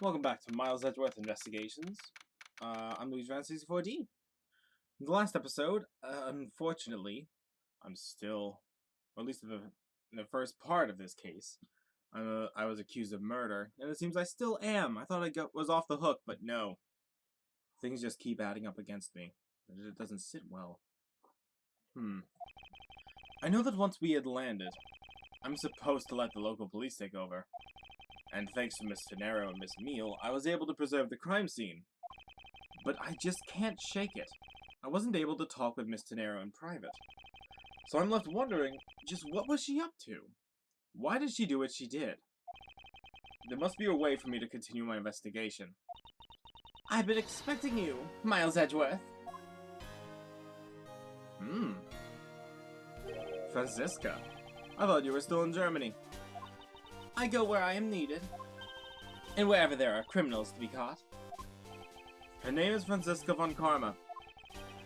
Welcome back to Miles Edgeworth Investigations. I'm Luigi Van 64D. In the last episode, unfortunately, I'm still, or at least in the first part of this case, I was accused of murder, and it seems I still am. I thought was off the hook, but no. Things just keep adding up against me. It doesn't sit well. I know that once we had landed, I'm supposed to let the local police take over. And thanks to Miss Tenero and Miss Meal, I was able to preserve the crime scene. But I just can't shake it. I wasn't able to talk with Miss Tenero in private. So I'm left wondering, just what was she up to? Why did she do what she did? There must be a way for me to continue my investigation. I've been expecting you, Miles Edgeworth. Franziska. I thought you were still in Germany. I go where I am needed. And wherever there are criminals to be caught. Her name is Franziska von Karma.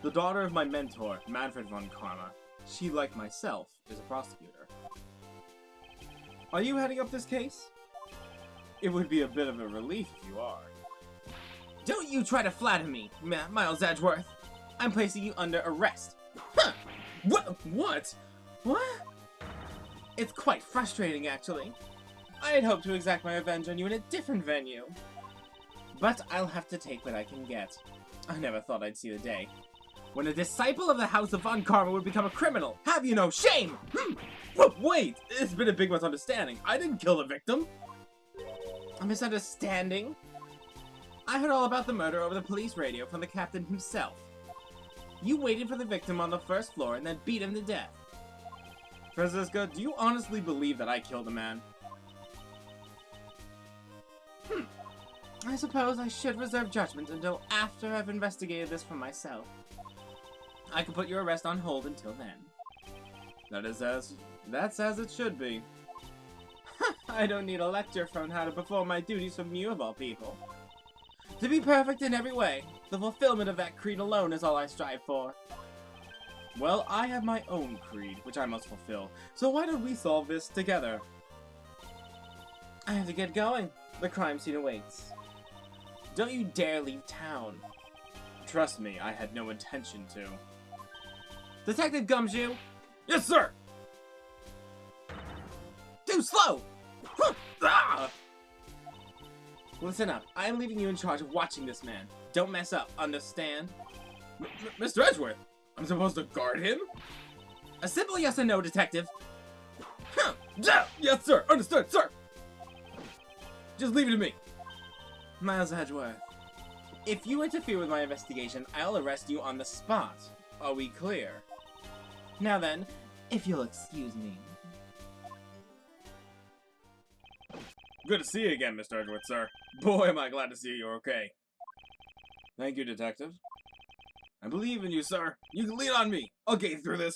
The daughter of my mentor, Manfred von Karma. She, like myself, is a prosecutor. Are you heading up this case? It would be a bit of a relief if you are. Don't you try to flatter me, Miles Edgeworth. I'm placing you under arrest. Huh! What? What? It's quite frustrating, actually. I had hoped to exact my revenge on you in a different venue. But I'll have to take what I can get. I never thought I'd see the day when a disciple of the House of Von Karma would become a criminal. Have you no shame? Wait, it's been a big misunderstanding. I didn't kill the victim. A misunderstanding? I heard all about the murder over the police radio from the captain himself. You waited for the victim on the first floor and then beat him to death. Franziska, do you honestly believe that I killed a man? I suppose I should reserve judgment until after I've investigated this for myself. I can put your arrest on hold until then. That's as it should be. I don't need a lecture from how to perform my duties from you of all people. To be perfect in every way, the fulfillment of that creed alone is all I strive for. Well, I have my own creed, which I must fulfill, so why don't we solve this together? I have to get going. The crime scene awaits. Don't you dare leave town. Trust me, I had no intention to. Detective Gumshoe! Yes, sir! Too slow! Listen up, I am leaving you in charge of watching this man. Don't mess up, understand? Mr. Edgeworth, I'm supposed to guard him? A simple yes or no, detective. Yes, sir, understood, sir! Just leave it to me. Miles Edgeworth, if you interfere with my investigation, I'll arrest you on the spot. Are we clear? Now then, if you'll excuse me. Good to see you again, Mr. Edgeworth, sir. Boy, am I glad to see you're okay. Thank you, detective. I believe in you, sir. You can lean on me. I'll get you through this.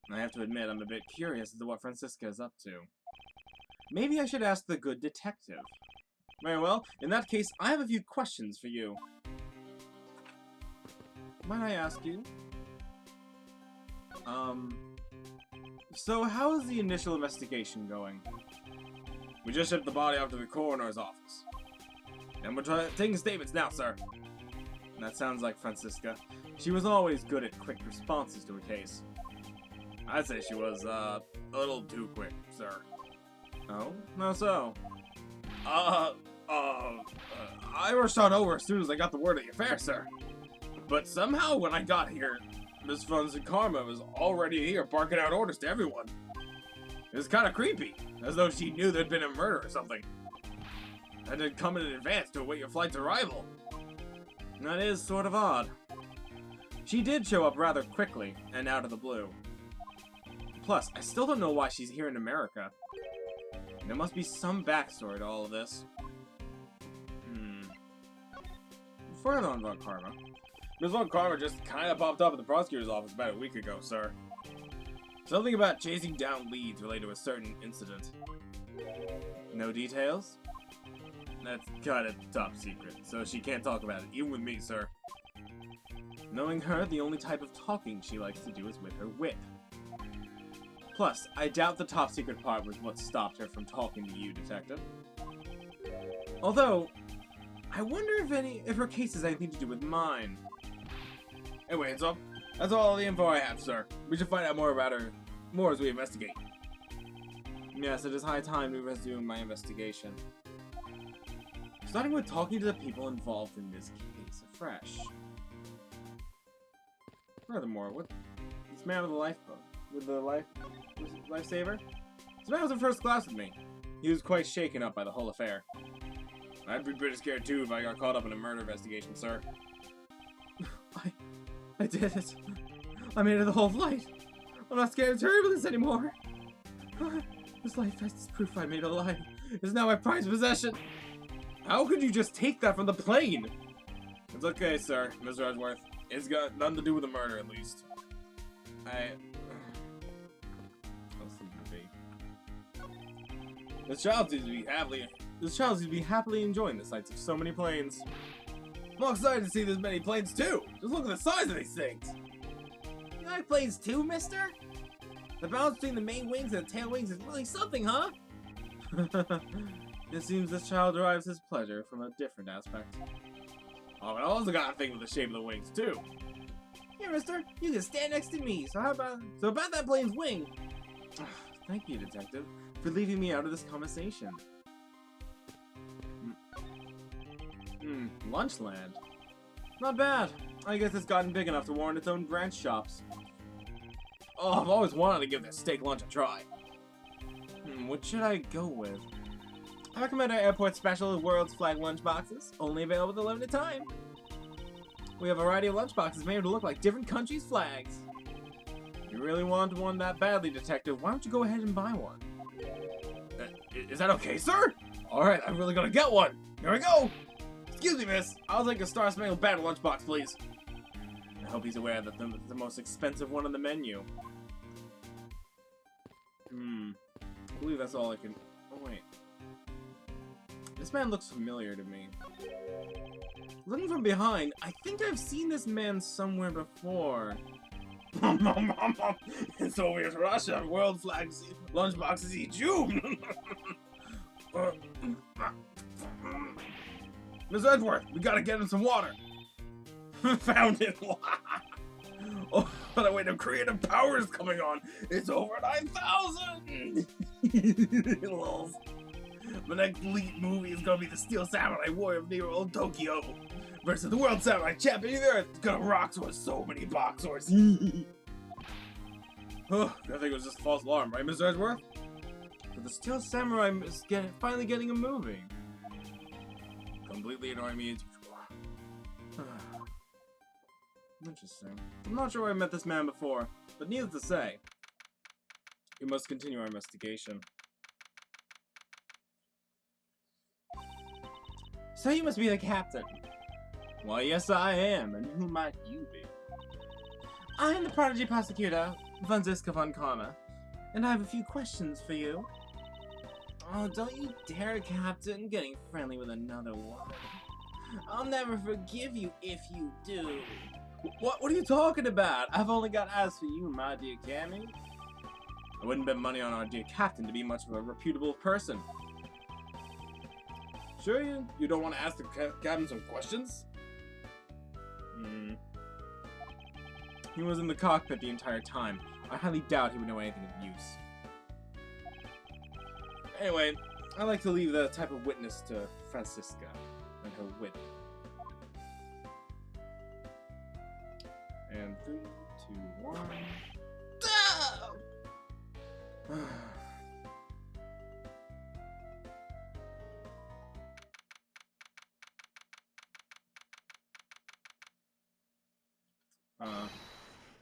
I have to admit, I'm a bit curious as to what Franziska is up to. Maybe I should ask the good detective. Very well, in that case, I have a few questions for you. Might I ask you? So how is the initial investigation going? We just shipped the body off to the coroner's office. And we're taking statements now, sir. That sounds like Franziska. She was always good at quick responses to a case. I'd say she was, a little too quick, sir. Oh? How so? I rushed on over as soon as I got the word of the affair, sir. But somehow when I got here, Miss Von Karma was already here barking out orders to everyone. It was kind of creepy, as though she knew there'd been a murder or something. And had come in advance to await your flight's arrival. That is sort of odd. She did show up rather quickly, and out of the blue. Plus, I still don't know why she's here in America. There must be some backstory to all of this. Further on Von Karma. Ms. Von Karma just kinda popped up at the prosecutor's office about a week ago, sir. Something about chasing down leads related to a certain incident. No details? That's kinda top secret, so she can't talk about it, even with me, sir. Knowing her, the only type of talking she likes to do is with her whip. Plus, I doubt the top secret part was what stopped her from talking to you, detective. Although, I wonder if her case has anything to do with mine. Anyway, that's all the info I have, sir. We should find out more about her as we investigate. Yes, it is high time to resume my investigation. Starting with talking to the people involved in this case afresh. Furthermore, this man with the lifeboat, lifesaver? This man was in first class with me. He was quite shaken up by the whole affair. I'd be pretty scared too if I got caught up in a murder investigation, sir. I did it. I made it the whole flight. I'm not scared of turbulence anymore. This life vest is proof I made a lie. It's now my prized possession. How could you just take that from the plane? It's okay, sir, Mr. Edgeworth. It's got nothing to do with the murder, at least. This child seems to be happily enjoying the sights of so many planes. I'm excited to see this many planes too. Just look at the size of these things. You like planes too, mister? The balance between the main wings and the tail wings is really something, huh? It seems this child derives his pleasure from a different aspect. Oh, but I also got a thing with the shape of the wings too. Here, mister, you can stand next to me. So about that plane's wing? Thank you, detective, for leaving me out of this conversation. Lunchland. Not bad. I guess it's gotten big enough to warrant its own branch shops. Oh, I've always wanted to give this steak lunch a try. What should I go with? I recommend our airport special World's Flag lunchboxes, only available at a limited time. We have a variety of lunchboxes made to look like different countries' flags. If you really want one that badly, detective, why don't you go ahead and buy one? Is that okay, sir? Alright, I'm really gonna get one. Here we go! Excuse me, miss. I'll take a Star Spangled Banner lunchbox, please. I hope he's aware that the most expensive one on the menu. I believe that's all I can... Oh, wait. This man looks familiar to me. Looking from behind, I think I've seen this man somewhere before. In Soviet Russia, world flags lunchboxes eat you. Miss Edgeworth, we gotta get him some water. Found it. Oh, but wait, a creative power is coming on. It's over 9,000. The next lead movie is gonna be the Steel Samurai Warrior of Neo Old Tokyo versus the World Samurai Champion of the Earth. It's gonna rock with so many boxers. Oh, I think it was just a false alarm, right, Mr. Edgeworth? But the Steel Samurai is finally getting a movie. Completely annoying me as usual. Interesting. I'm not sure where I met this man before, but needless to say, we must continue our investigation. So you must be the captain. Well, yes I am, and who might you be? I am the prodigy prosecutor, Franziska von Karma, and I have a few questions for you. Oh, don't you dare, Captain, getting friendly with another one. I'll never forgive you if you do. What are you talking about? I've only got eyes for you, my dear Cammy. I wouldn't bet money on our dear Captain to be much of a reputable person. Sure you don't want to ask the Captain some questions? He was in the cockpit the entire time. I highly doubt he would know anything of use. Anyway, I like to leave the type of witness to Franziska and her wit. And 3, 2, 1.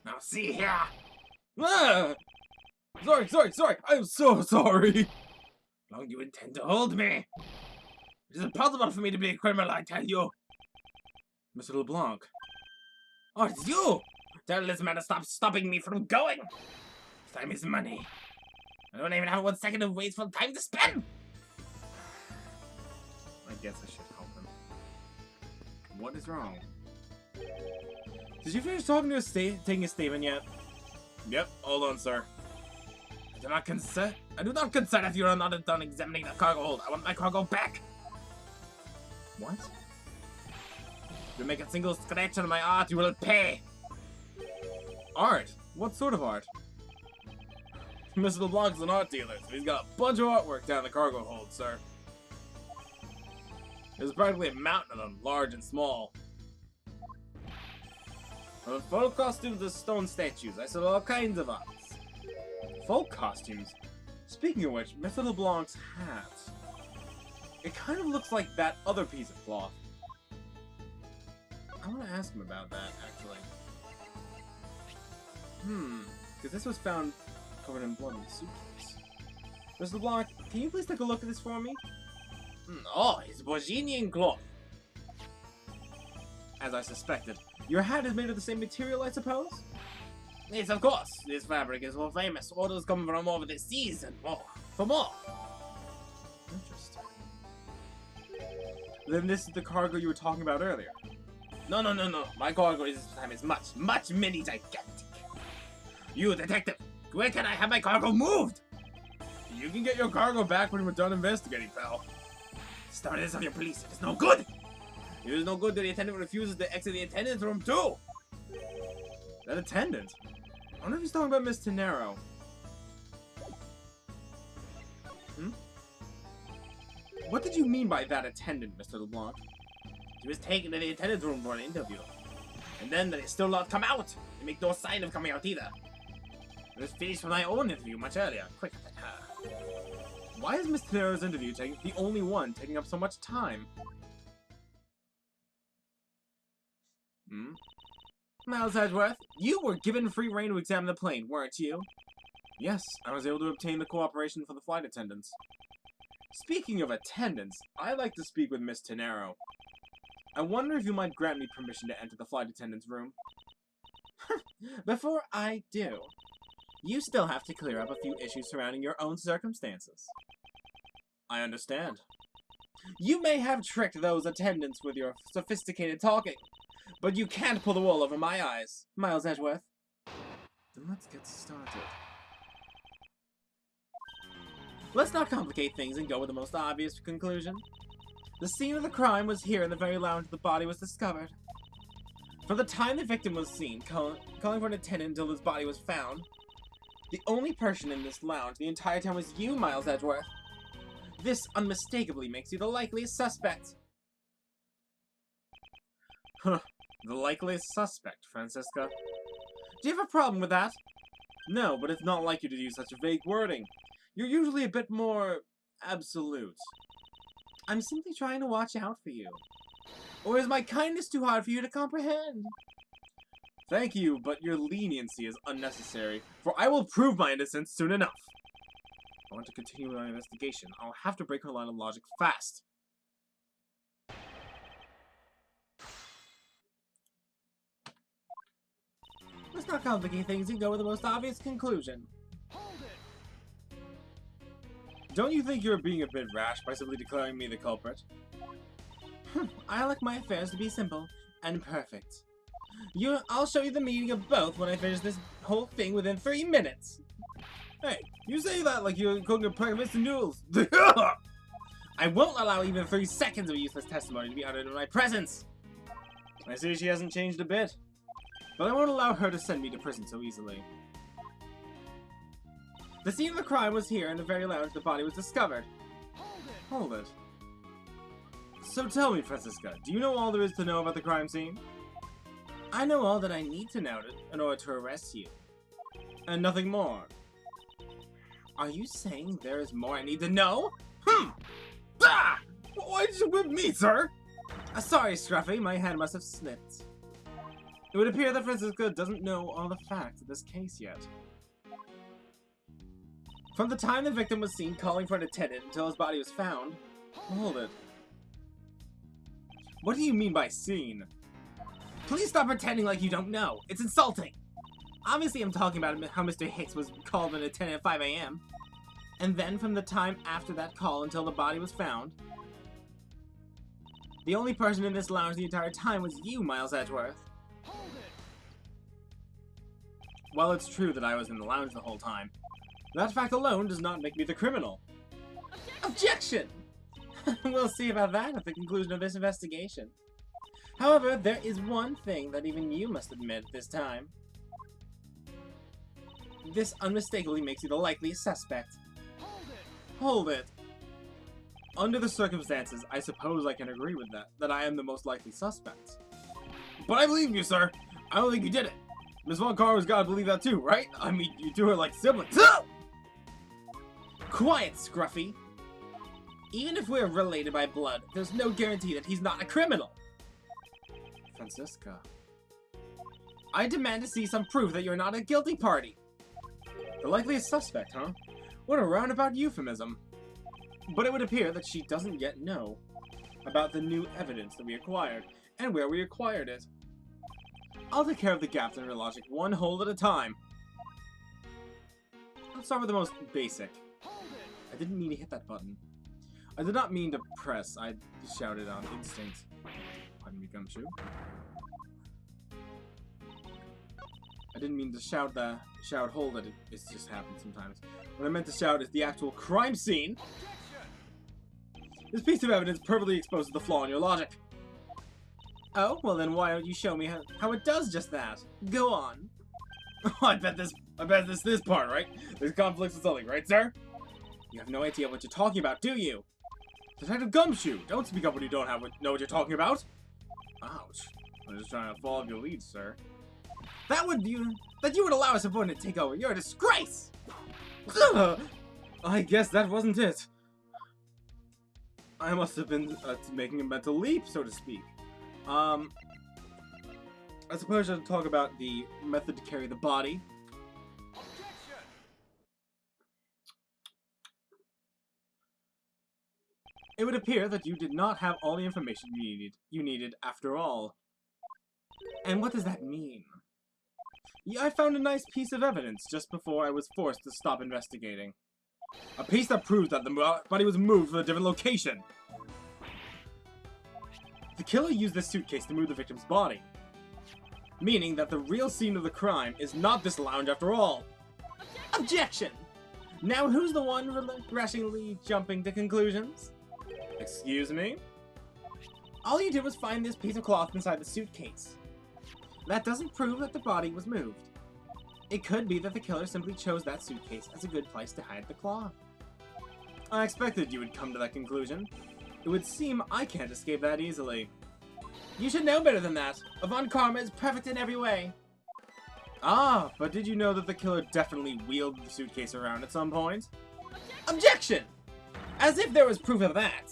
Now see here! Ah! Sorry! I'm so sorry! How long do you intend to hold me? It is impossible for me to be a criminal, I tell you! Mr. LeBlanc. Oh, it's you! Tell this man to stop stopping me from going! Time is money. I don't even have 1 second of wasteful time to spend! I guess I should help him. What is wrong? Did you finish taking a statement yet? Yep, hold on, sir. I do not consent if you are not done examining the cargo hold. I want my cargo back! What? If you make a single scratch on my art, you will pay! Art? What sort of art? Mr. LeBlanc's an art dealer, so he's got a bunch of artwork down the cargo hold, sir. There's practically a mountain of them, large and small. From the folk costumes to stone statues, I saw all kinds of arts. Folk costumes? Speaking of which, Mr. LeBlanc's hat. It kind of looks like that other piece of cloth. I want to ask him about that, actually. Because this was found covered in blood in the suitcase. Mr. LeBlanc, can you please take a look at this for me? Oh, it's Bourguignon cloth. As I suspected. Your hat is made of the same material, I suppose? Yes, of course. This fabric is world famous. Orders come from over the seas and more. For more. Interesting. Then this is the cargo you were talking about earlier. No. My cargo this time is much mini gigantic. You, detective, where can I have my cargo moved? You can get your cargo back when we're done investigating, pal. Start this on your police. It is no good. It is no good that the attendant refuses to exit the attendant's room too. That attendant? I wonder if he's talking about Miss Tenero. What did you mean by that attendant, Mr. LeBlanc? He was taken to the attendant's room for an interview. And then they still not come out. They make no sign of coming out either. It was finished from my own interview much earlier, quicker than her. Why is Miss Tenero's interview the only one taking up so much time? Miles Edgeworth, you were given free rein to examine the plane, weren't you? Yes, I was able to obtain the cooperation for the flight attendants. Speaking of attendants, I'd like to speak with Miss Tenero. I wonder if you might grant me permission to enter the flight attendant's room. Before I do, you still have to clear up a few issues surrounding your own circumstances. I understand. You may have tricked those attendants with your sophisticated talking, but you can't pull the wool over my eyes, Miles Edgeworth. Then let's get started. Let's not complicate things and go with the most obvious conclusion. The scene of the crime was here in the very lounge the body was discovered. From the time the victim was seen, calling for an attendant until his body was found, the only person in this lounge the entire time was you, Miles Edgeworth. This unmistakably makes you the likeliest suspect. The likeliest suspect, Francisca. Do you have a problem with that? No, but it's not like you to use such vague wording. You're usually a bit more absolute. I'm simply trying to watch out for you. Or is my kindness too hard for you to comprehend? Thank you, but your leniency is unnecessary, for I will prove my innocence soon enough. I want to continue my investigation. I'll have to break her line of logic fast. Let's not complicate things and go with the most obvious conclusion. Hold it. Don't you think you're being a bit rash by simply declaring me the culprit? I like my affairs to be simple and perfect. I'll show you the meaning of both when I finish this whole thing within 3 minutes. Hey, you say that like you're cooking a pack of instant noodles. I won't allow even 3 seconds of useless testimony to be uttered in my presence. I see she hasn't changed a bit. But I won't allow her to send me to prison so easily. The scene of the crime was here in the very lounge the body was discovered. Hold it. So tell me, Francisca, do you know all there is to know about the crime scene? I know all that I need to know in order to arrest you. And nothing more. Are you saying there is more I need to know? Ah! Why did you whip me, sir? Sorry, Scruffy, my hand must have slipped. It would appear that Francisca doesn't know all the facts of this case yet. From the time the victim was seen calling for an attendant until his body was found... Hold it. What do you mean by seen? Please stop pretending like you don't know. It's insulting. Obviously I'm talking about how Mr. Hicks was called an attendant at 5 AM. And then from the time after that call until the body was found, the only person in this lounge the entire time was you, Miles Edgeworth. While it's true that I was in the lounge the whole time, that fact alone does not make me the criminal. Objection! We'll see about that at the conclusion of this investigation. However, there is one thing that even you must admit this time. This unmistakably makes you the likeliest suspect. Hold it! Under the circumstances, I suppose I can agree with that I am the most likely suspect. But I believe you, sir! I don't think you did it! Miss Von Karma's gotta believe that too, right? I mean, you two are like siblings. Quiet, Scruffy! Even if we're related by blood, there's no guarantee that he's not a criminal! Franziska. I demand to see some proof that you're not a guilty party! The likeliest suspect, huh? What a roundabout euphemism. But it would appear that she doesn't yet know about the new evidence that we acquired, and where we acquired it. I'll take care of the gaps in her logic one hole at a time. Let's start with the most basic. I didn't mean to hit that button. I did not mean to press, I shouted on instinct. Pardon me, Gumshoe. I didn't mean to shout hold it. It's just happened sometimes. What I meant to shout is the actual crime scene. This piece of evidence perfectly exposes the flaw in your logic. Oh, well then why don't you show me how it does just that? Go on. Oh, I bet this part, right? There's conflicts with something, right, sir? You have no idea what you're talking about, do you? Detective Gumshoe, don't speak up when you don't know what you're talking about. Ouch. I'm just trying to follow your lead, sir. That you would allow a subordinate to take over. You're a disgrace! I guess that wasn't it. I must have been making a mental leap, so to speak. I suppose I should talk about the method to carry the body. It would appear that you did not have all the information you needed after all. And what does that mean? Yeah, I found a nice piece of evidence just before I was forced to stop investigating. A piece that proves that the body was moved to a different location. The killer used this suitcase to move the victim's body. Meaning that the real scene of the crime is not this lounge after all. Objection! Now who's the one rationally jumping to conclusions? Excuse me? All you did was find this piece of cloth inside the suitcase. That doesn't prove that the body was moved. It could be that the killer simply chose that suitcase as a good place to hide the cloth. I expected you would come to that conclusion. It would seem I can't escape that easily. You should know better than that. Von Karma is perfect in every way. Ah, but did you know that the killer definitely wheeled the suitcase around at some point? Objection! As if there was proof of that.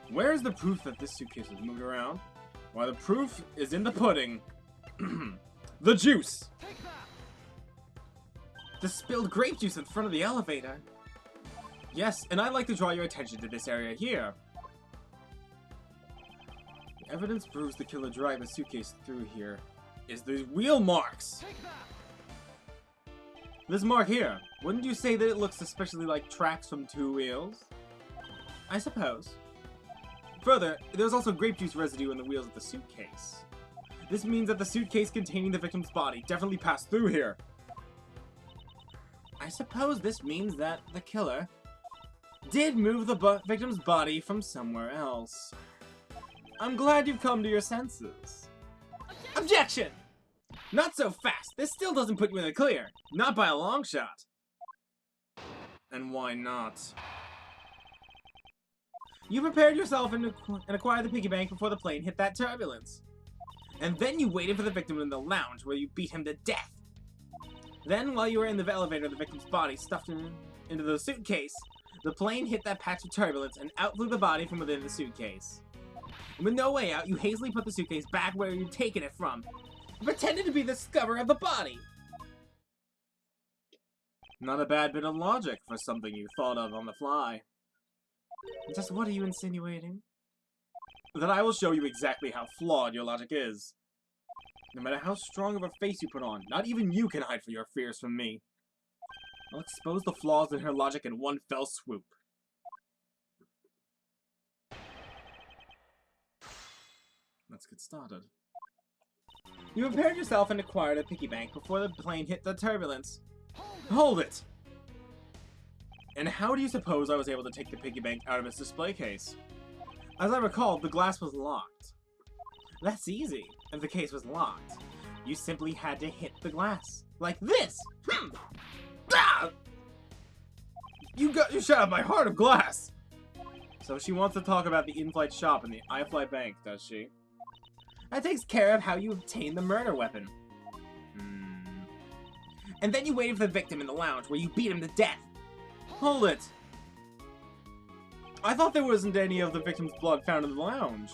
Where is the proof that this suitcase was moved around? Why, the proof is in the pudding. The juice! The spilled grape juice in front of the elevator. Yes, and I'd like to draw your attention to this area here. The evidence proves the killer dragged the suitcase through here is the wheel marks. This mark here, wouldn't you say that it looks especially like tracks from two wheels? I suppose. Further, there's also grape juice residue in the wheels of the suitcase. This means that the suitcase containing the victim's body definitely passed through here. I suppose this means that the killer did move the victim's body from somewhere else. I'm glad you've come to your senses. Objection! Not so fast. This still doesn't put you in the clear. Not by a long shot. And why not? You prepared yourself and acquired the piggy bank before the plane hit that turbulence. And then you waited for the victim in the lounge where you beat him to death. Then, while you were in the elevator, the victim's body stuffed into the suitcase. The plane hit that patch of turbulence and out flew the body from within the suitcase. And with no way out, you hastily put the suitcase back where you'd taken it from. You pretended to be the discoverer of the body. Not a bad bit of logic for something you thought of on the fly. Just what are you insinuating? That I will show you exactly how flawed your logic is. No matter how strong of a face you put on, not even you can hide your fears from me. I'll expose the flaws in her logic in one fell swoop. Let's get started. You prepared yourself and acquired a piggy bank before the plane hit the turbulence. Hold it! And how do you suppose I was able to take the piggy bank out of its display case? As I recall, the glass was locked. That's easy. If the case was locked, you simply had to hit the glass. Like this! Ah! You shot out my heart of glass! So she wants to talk about the in-flight shop and the iFly bank, does she? That takes care of how you obtain the murder weapon. And then you waited for the victim in the lounge where you beat him to death. Hold it! I thought there wasn't any of the victim's blood found in the lounge.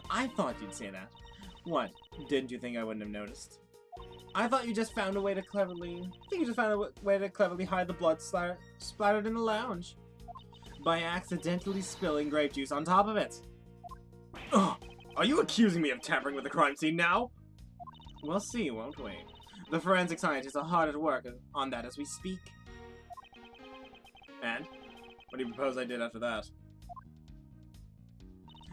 I thought you'd say that. What? Didn't you think I wouldn't have noticed? I thought you just found a way to cleverly... hide the blood splattered in the lounge. By accidentally spilling grape juice on top of it. Ugh! Are you accusing me of tampering with the crime scene now? We'll see, won't we? The forensic scientists are hard at work on that as we speak. And? What do you propose I did after that?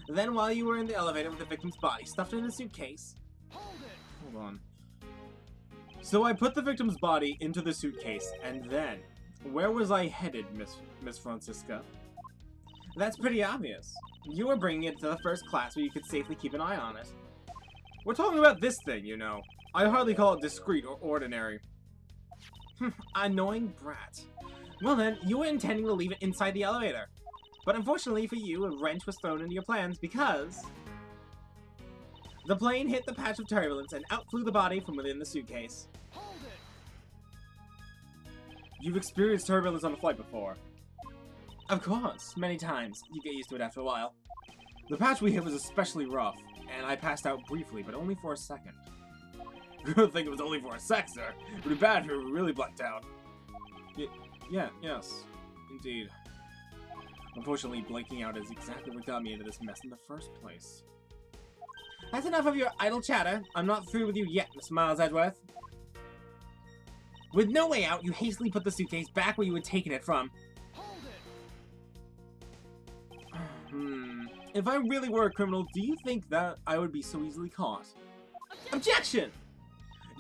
Then while you were in the elevator with the victim's body stuffed in a suitcase... Hold on. So I put the victim's body into the suitcase, and then... Where was I headed, Miss Francisca? That's pretty obvious. You were bringing it to the first class where you could safely keep an eye on it. We're talking about this thing, you know. I hardly call it discreet or ordinary. Annoying brat. Well then, you were intending to leave it inside the elevator. But unfortunately for you, a wrench was thrown into your plans because... the plane hit the patch of turbulence and out flew the body from within the suitcase. You've experienced turbulence on a flight before. Of course, many times. You get used to it after a while. The patch we hit was especially rough, and I passed out briefly, but only for a second. Good thing it was only for a sec, sir. It would be bad if you were really blacked out. Yes, indeed. Unfortunately, blanking out is exactly what got me into this mess in the first place. That's enough of your idle chatter. I'm not through with you yet, Miss Miles Edgeworth. With no way out, you hastily put the suitcase back where you had taken it from. If I really were a criminal, do you think that I would be so easily caught? Objection!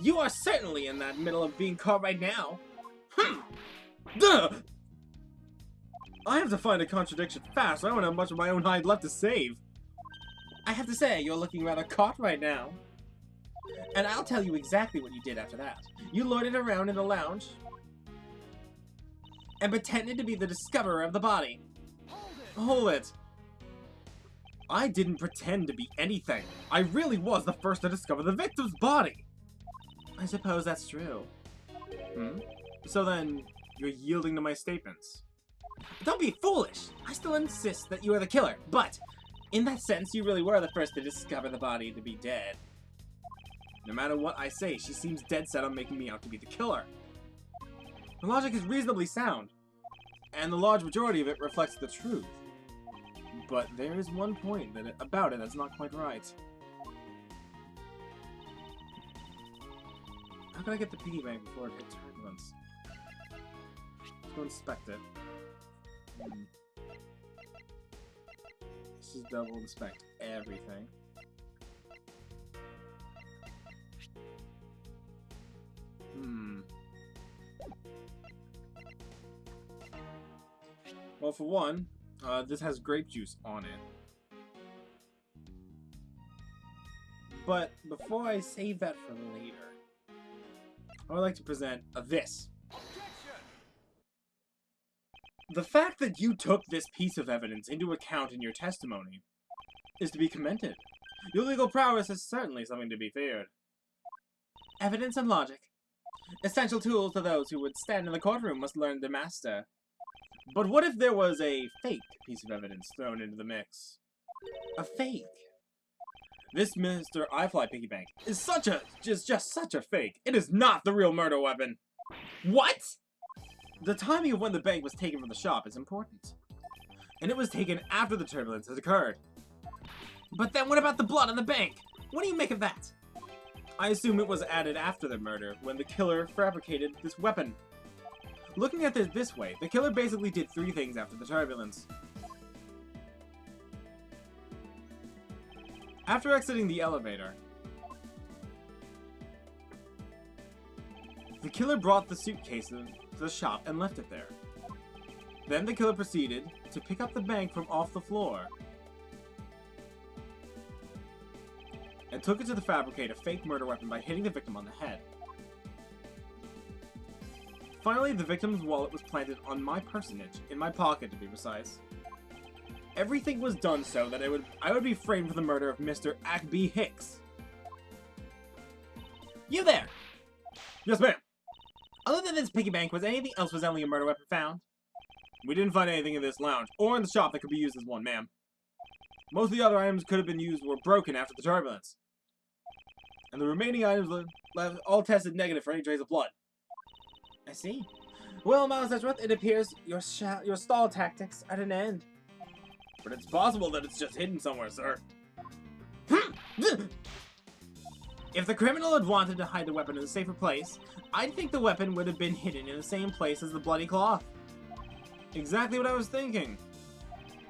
You are certainly in that middle of being caught right now. Duh! I have to find a contradiction fast. I don't have much of my own hide left to save. I have to say, you're looking rather caught right now. And I'll tell you exactly what you did after that. You loitered around in the lounge and pretended to be the discoverer of the body. Hold it. I didn't pretend to be anything. I really was the first to discover the victim's body. I suppose that's true. So then, you're yielding to my statements. Don't be foolish! I still insist that you are the killer, but in that sense, you really were the first to discover the body to be dead. No matter what I say, she seems dead set on making me out to be the killer. The logic is reasonably sound, and the large majority of it reflects the truth. But there is one point about it that's not quite right. How can I get the piggy bank before it hits turbulence? Let's go inspect it. Let's just double inspect everything. Well, for one, this has grape juice on it. But before I save that for later, I would like to present this. The fact that you took this piece of evidence into account in your testimony is to be commended. Your legal prowess is certainly something to be feared. Evidence and logic. Essential tools to those who would stand in the courtroom must learn to master. But what if there was a fake piece of evidence thrown into the mix? A fake? This Mr. iFly piggy bank is just such a fake. It is not the real murder weapon. What? The timing of when the bank was taken from the shop is important. And it was taken after the turbulence has occurred. But then what about the blood on the bank? What do you make of that? I assume it was added after the murder, when the killer fabricated this weapon. Looking at it this way, the killer basically did 3 things after the turbulence. After exiting the elevator, the killer brought the suitcase to the shop and left it there. Then the killer proceeded to pick up the bank from off the floor and took it to fabricate a fake murder weapon by hitting the victim on the head. Finally, the victim's wallet was planted on my personage, in my pocket to be precise. Everything was done so that I would be framed for the murder of Mr. Ackby Hicks. You there! Yes, ma'am. Other than this piggy bank, was anything else resembling a murder weapon found? We didn't find anything in this lounge, or in the shop that could be used as one, ma'am. Most of the other items could have been used were broken after the turbulence. And the remaining items left all tested negative for any trace of blood. I see. Well, Miles Edgeworth, it appears your stall tactics at an end. But it's possible that it's just hidden somewhere, sir. If the criminal had wanted to hide the weapon in a safer place, I'd think the weapon would have been hidden in the same place as the bloody cloth. Exactly what I was thinking.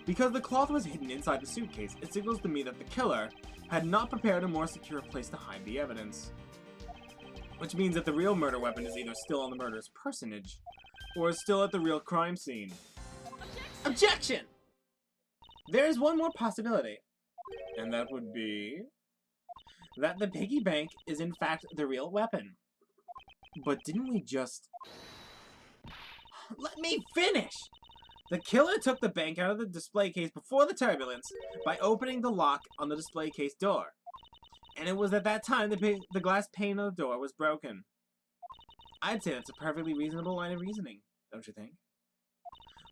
Because the cloth was hidden inside the suitcase, it signals to me that the killer had not prepared a more secure place to hide the evidence. Which means that the real murder weapon is either still on the murderer's personage, or is still at the real crime scene. Objection! There is one more possibility. And that would be that the piggy bank is in fact the real weapon. But didn't we just... Let me finish! The killer took the bank out of the display case before the turbulence by opening the lock on the display case door. And it was at that time the glass pane of the door was broken. I'd say that's a perfectly reasonable line of reasoning, don't you think?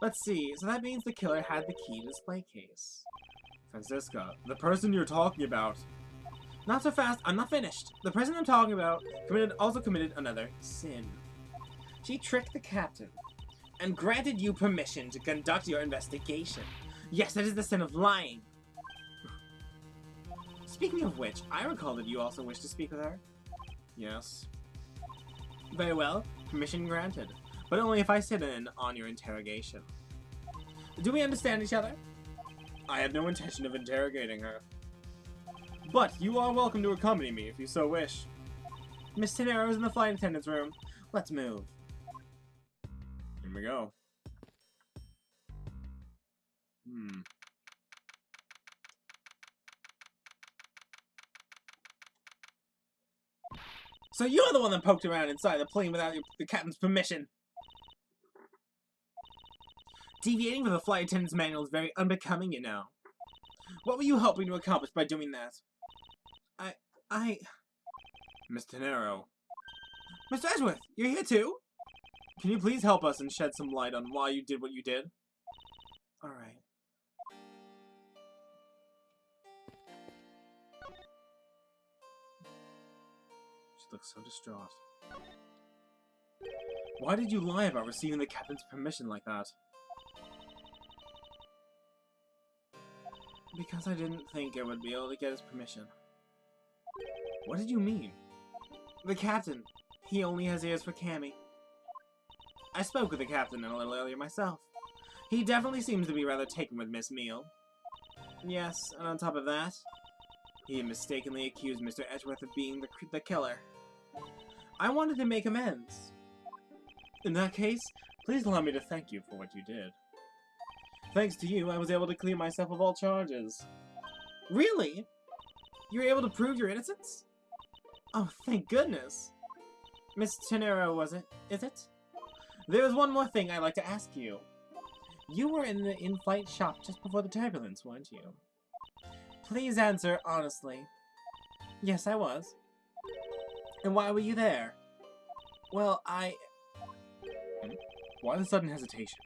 Let's see, so that means the killer had the key to the display case. Franziska, the person you're talking about... Not so fast, I'm not finished. The person I'm talking about also committed another sin. She tricked the captain and granted you permission to conduct your investigation. Yes, that is the sin of lying. Speaking of which, I recall that you also wish to speak with her. Yes. Very well, permission granted. But only if I sit in on your interrogation. Do we understand each other? I have no intention of interrogating her. But you are welcome to accompany me if you so wish. Miss Tenero's in the flight attendant's room. Let's move. Here we go. So you're the one that poked around inside the plane without the captain's permission. Deviating from the flight attendant's manual is very unbecoming, you know. What were you hoping to accomplish by doing that? Miss Tenero. Mr. Edgeworth, you're here too? Can you please help us and shed some light on why you did what you did? Alright. She looks so distraught. Why did you lie about receiving the captain's permission like that? Because I didn't think I would be able to get his permission. What did you mean? The captain. He only has ears for Cammy. I spoke with the captain a little earlier myself. He definitely seems to be rather taken with Miss Meal. Yes, and on top of that, he mistakenly accused Mr. Edgeworth of being the killer. I wanted to make amends. In that case, please allow me to thank you for what you did. Thanks to you, I was able to clear myself of all charges. Really? You were able to prove your innocence? Oh, thank goodness. Miss Tenero, is it? There is one more thing I'd like to ask you. You were in the in-flight shop just before the turbulence, weren't you? Please answer honestly. Yes, I was. And why were you there? Well, Why the sudden hesitation?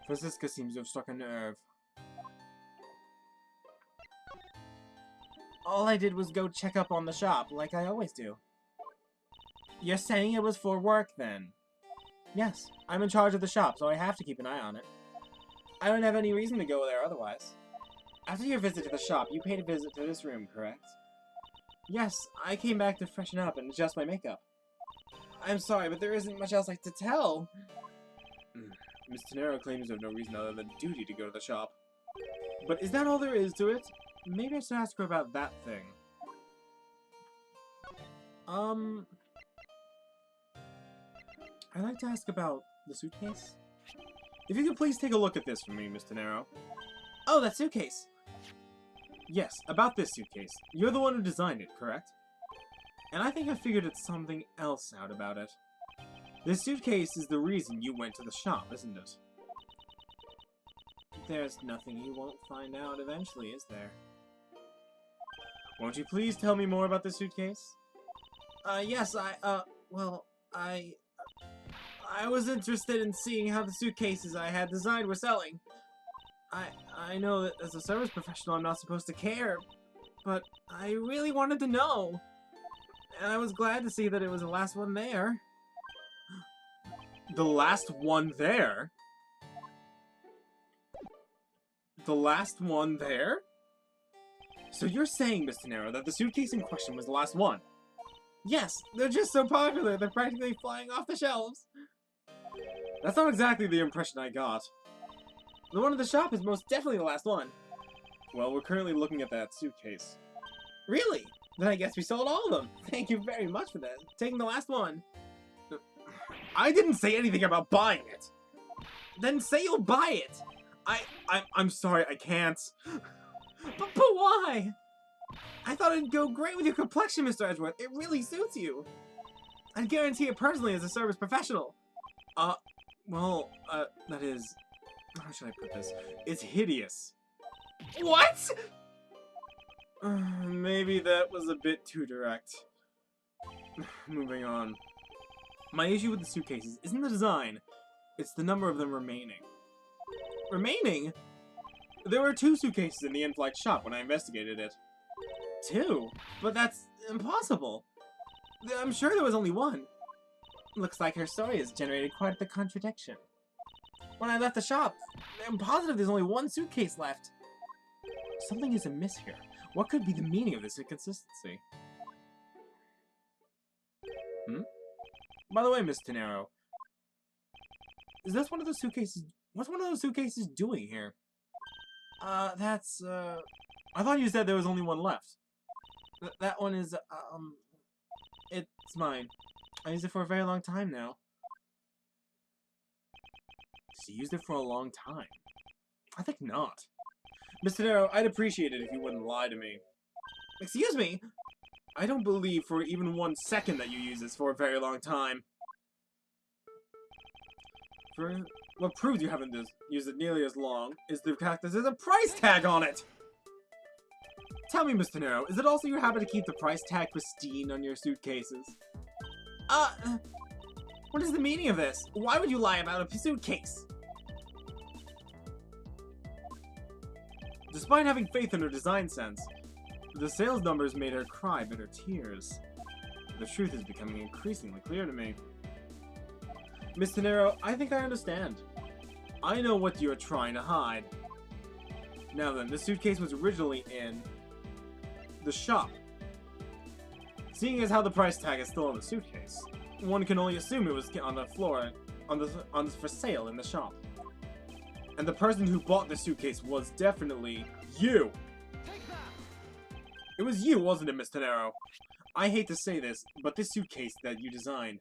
Franziska seems to have struck a nerve. All I did was go check up on the shop, like I always do. You're saying it was for work, then? Yes, I'm in charge of the shop, so I have to keep an eye on it. I don't have any reason to go there otherwise. After your visit to the shop, you paid a visit to this room, correct? Yes, I came back to freshen up and adjust my makeup. I'm sorry, but there isn't much else to tell. Miss Tenero claims you have no reason other than duty to go to the shop. But is that all there is to it? Maybe I should ask her about that thing. I'd like to ask about the suitcase. If you could please take a look at this for me, Miss Tenero. Oh, that suitcase! Yes, about this suitcase. You're the one who designed it, correct? And I think I figured it's something else out about it. This suitcase is the reason you went to the shop, isn't it? There's nothing you won't find out eventually, is there? Won't you please tell me more about the suitcase? Yes, I was interested in seeing how the suitcases I had designed were selling. I know that as a service professional I'm not supposed to care, but I really wanted to know. And I was glad to see that it was the last one there. The last one there? The last one there? So you're saying, Mr. Nero, that the suitcase in question was the last one? Yes, they're just so popular, they're practically flying off the shelves. That's not exactly the impression I got. The one at the shop is most definitely the last one. Well, we're currently looking at that suitcase. Really? Then I guess we sold all of them. Thank you very much for that. Taking the last one. I didn't say anything about buying it. Then say you'll buy it. I'm sorry, I can't. But why? I thought it'd go great with your complexion, Mr. Edgeworth. It really suits you. I'd guarantee it personally as a service professional. That is... How should I put this? It's hideous. What?! Maybe that was a bit too direct. Moving on. My issue with the suitcases isn't the design, it's the number of them remaining. Remaining? There were 2 suitcases in the in-flight shop when I investigated it. 2? But that's impossible. I'm sure there was only 1. Looks like her story has generated quite the contradiction. When I left the shop, I'm positive there's only 1 suitcase left. Something is amiss here. What could be the meaning of this inconsistency? By the way, Miss Tenero, is this one of those suitcases? What's one of those suitcases doing here? I thought you said there was only 1 left. That one is, it's mine. I used it for a very long time now. She used it for a long time? I think not. Mr. Nero, I'd appreciate it if you wouldn't lie to me. Excuse me? I don't believe for even 1 second that you use this for a very long time. What proves you haven't used it nearly as long is the fact that there's a price tag on it! Tell me, Mr. Nero, is it also your habit to keep the price tag pristine on your suitcases? What is the meaning of this? Why would you lie about a suitcase? Despite having faith in her design sense, the sales numbers made her cry bitter tears. The truth is becoming increasingly clear to me. Miss Tenero, I think I understand. I know what you're trying to hide. Now then, the suitcase was originally in the shop. Seeing as how the price tag is still on the suitcase, one can only assume it was on the floor, for sale in the shop. And the person who bought the suitcase was definitely you. It was you, wasn't it, Miss Tenero? I hate to say this, but this suitcase that you designed,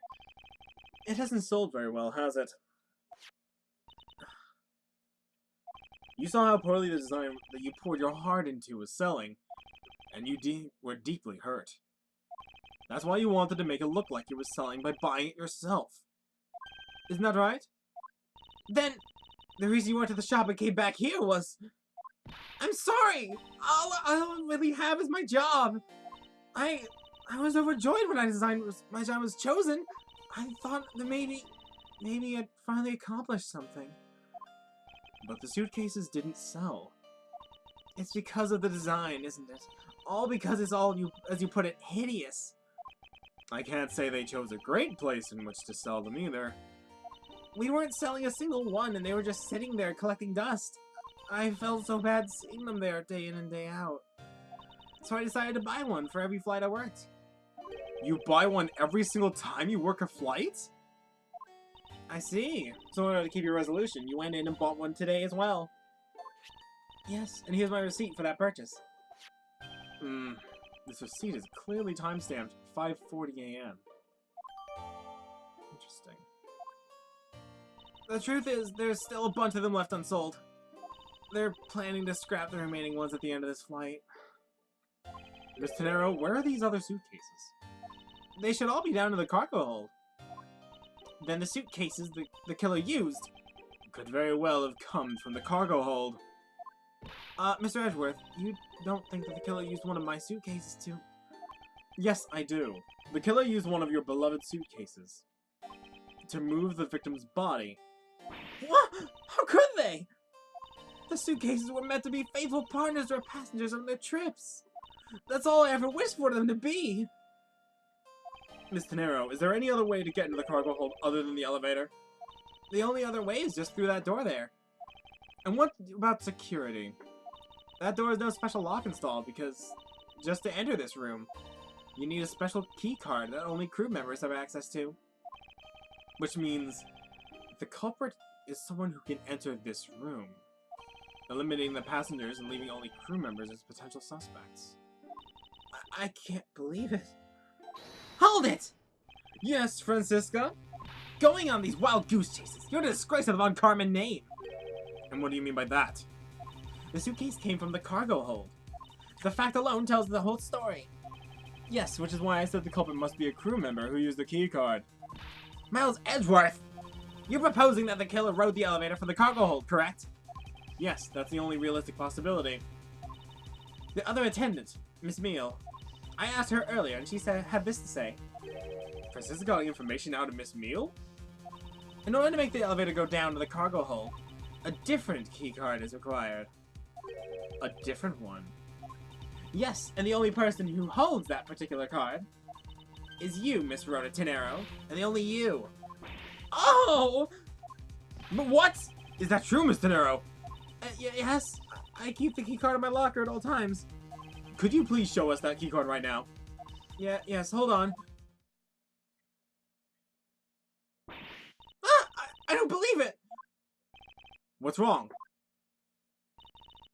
it hasn't sold very well, has it? You saw how poorly the design that you poured your heart into was selling, and you were deeply hurt. That's why you wanted to make it look like it was selling by buying it yourself. Isn't that right? Then, the reason you went to the shop and came back here was... I'm sorry! All I really have is my job! I was overjoyed when my job was chosen. I thought that maybe I'd finally accomplished something. But the suitcases didn't sell. It's because of the design, isn't it? All because it's all, as you put it, hideous. I can't say they chose a great place in which to sell them either. We weren't selling a single one, and they were just sitting there collecting dust. I felt so bad seeing them there day in and day out. So I decided to buy one for every flight I worked. You buy one every single time you work a flight? I see. So in order to keep your resolution, you went in and bought one today as well. Yes, and here's my receipt for that purchase. This receipt is clearly timestamped 5:40 a.m. Interesting. The truth is, there's still a bunch of them left unsold. They're planning to scrap the remaining ones at the end of this flight. Miss Tenero, where are these other suitcases? They should all be down in the cargo hold. Then the suitcases the killer used could very well have come from the cargo hold. Mr. Edgeworth, you don't think that the killer used one of my suitcases to... Yes, I do. The killer used one of your beloved suitcases to move the victim's body. What? How could they? The suitcases were meant to be faithful partners or passengers on their trips. That's all I ever wished for them to be. Miss Tenero, is there any other way to get into the cargo hold other than the elevator? The only other way is just through that door there. And what about security? That door has no special lock installed because just to enter this room, you need a special key card that only crew members have access to. Which means the culprit is someone who can enter this room, eliminating the passengers and leaving only crew members as potential suspects. I can't believe it. Hold it! Yes, Francisca? Going on these wild goose chases, you're a disgrace of the Von Karman name. And what do you mean by that? The suitcase came from the cargo hold. The fact alone tells the whole story. Yes, which is why I said the culprit must be a crew member who used the key card. Miles Edgeworth! You're proposing that the killer rode the elevator from the cargo hold, correct? Yes, that's the only realistic possibility. The other attendant, Miss Meal, I asked her earlier and she had this to say. Francisca got information out of Miss Meal? In order to make the elevator go down to the cargo hold, a different key card is required. A different one? Yes, and the only person who holds that particular card is you, Miss Rhoda Tenero, and the only you. Oh! But what? Is that true, Miss Tenero? Yes, I keep the key card in my locker at all times. Could you please show us that key card right now? Yes, hold on. Ah! I don't believe it! What's wrong?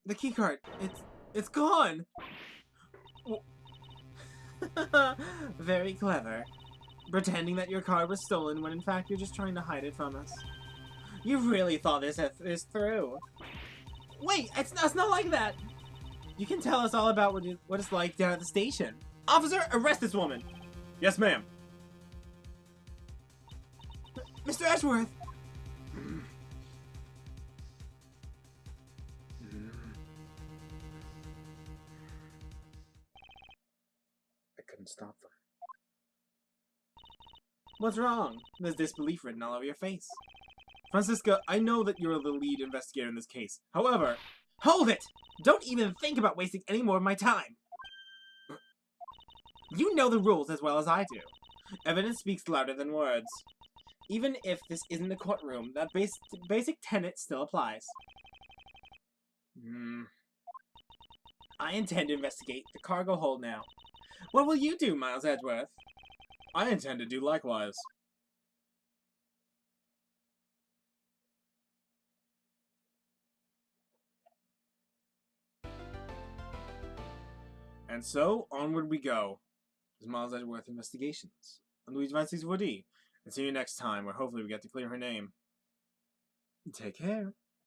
The key card, it's gone! Very clever. Pretending that your card was stolen when in fact you're just trying to hide it from us. You really thought this through. Wait, it's not like that! You can tell us all about what it's like down at the station. Officer, arrest this woman! Yes, ma'am. Mr. Edgeworth! I couldn't stop them. What's wrong? There's disbelief written all over your face. Francisca, I know that you're the lead investigator in this case. However, hold it! Don't even think about wasting any more of my time! You know the rules as well as I do. Evidence speaks louder than words. Even if this isn't a courtroom, that basic tenet still applies. I intend to investigate the cargo hold now. What will you do, Miles Edgeworth? I intend to do likewise. And so, onward we go. This is Miles Edgeworth Investigations. I'm Luigi 2640, and see you next time, where hopefully we get to clear her name. Take care.